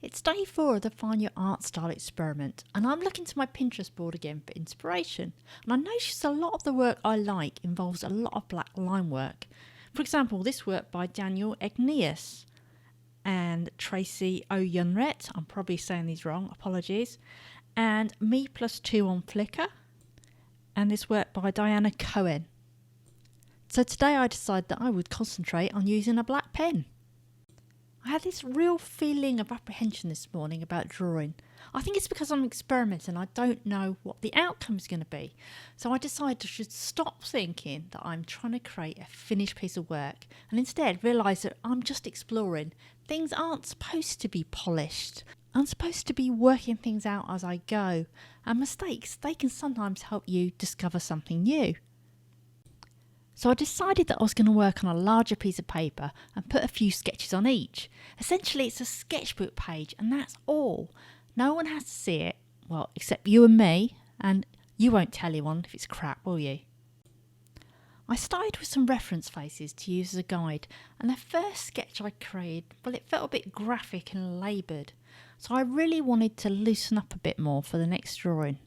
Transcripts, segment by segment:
It's day 4 of the Find Your Art Style experiment, and I'm looking to my Pinterest board again for inspiration. And I noticed a lot of the work I like involves a lot of black line work. For example, this work by Egneus and Tracy Oyunret, I'm probably saying these wrong, apologies, and Me+2 on Flickr, and this work by Kohne. So today I decided that I would concentrate on using a black pen. I had this real feeling of apprehension this morning about drawing. I think it's because I'm experimenting. I don't know what the outcome is going to be. So I decided I should stop thinking that I'm trying to create a finished piece of work and instead realise that I'm just exploring. Things aren't supposed to be polished. I'm supposed to be working things out as I go. And mistakes, they can sometimes help you discover something new. So I decided that I was going to work on a larger piece of paper and put a few sketches on each. Essentially it's a sketchbook page and that's all. No one has to see it, well, except you and me, and you won't tell anyone if it's crap, will you? I started with some reference faces to use as a guide, and the first sketch I created, well, it felt a bit graphic and laboured, so I really wanted to loosen up a bit more for the next drawing.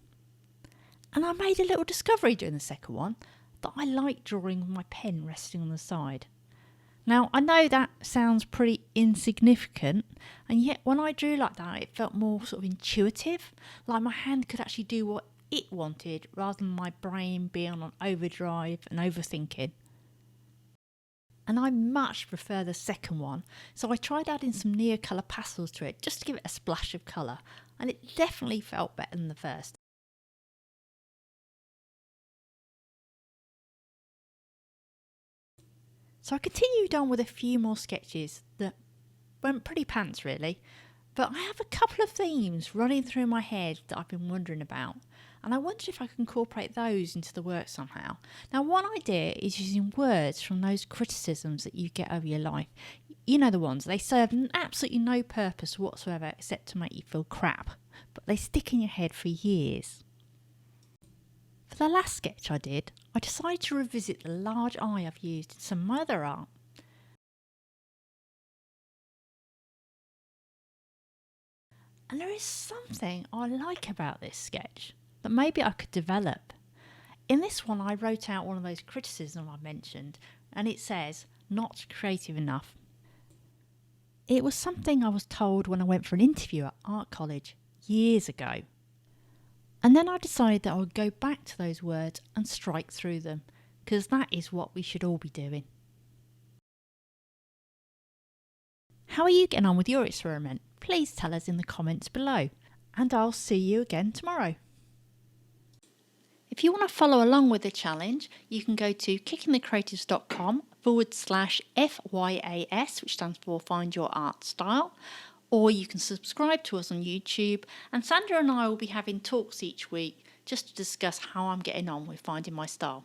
And I made a little discovery during the second one, that I like drawing with my pen resting on the side. Now, I know that sounds pretty insignificant, and yet when I drew like that, it felt more sort of intuitive, like my hand could actually do what it wanted rather than my brain being on overdrive and overthinking. And I much prefer the second one, so I tried adding some near-colour pastels to it just to give it a splash of colour, and it definitely felt better than the first. So I continued on with a few more sketches that went pretty pants really, but I have a couple of themes running through my head that I've been wondering about, and I wondered if I could incorporate those into the work somehow. Now, one idea is using words from those criticisms that you get over your life. You know the ones, they serve absolutely no purpose whatsoever except to make you feel crap, but they stick in your head for years. For the last sketch I did, I decided to revisit the large eye I've used in some of my other art. And there is something I like about this sketch that maybe I could develop. In this one I wrote out one of those criticisms I mentioned, and it says, "Not creative enough." It was something I was told when I went for an interview at art college years ago. And then I decided that I would go back to those words and strike through them, because that is what we should all be doing. How are you getting on with your experiment? Please tell us in the comments below, and I'll see you again tomorrow. If you want to follow along with the challenge, you can go to kickingthecreatives.com/FYAS, which stands for Find Your Art Style, or you can subscribe to us on YouTube, and Sandra and I will be having talks each week just to discuss how I'm getting on with finding my style.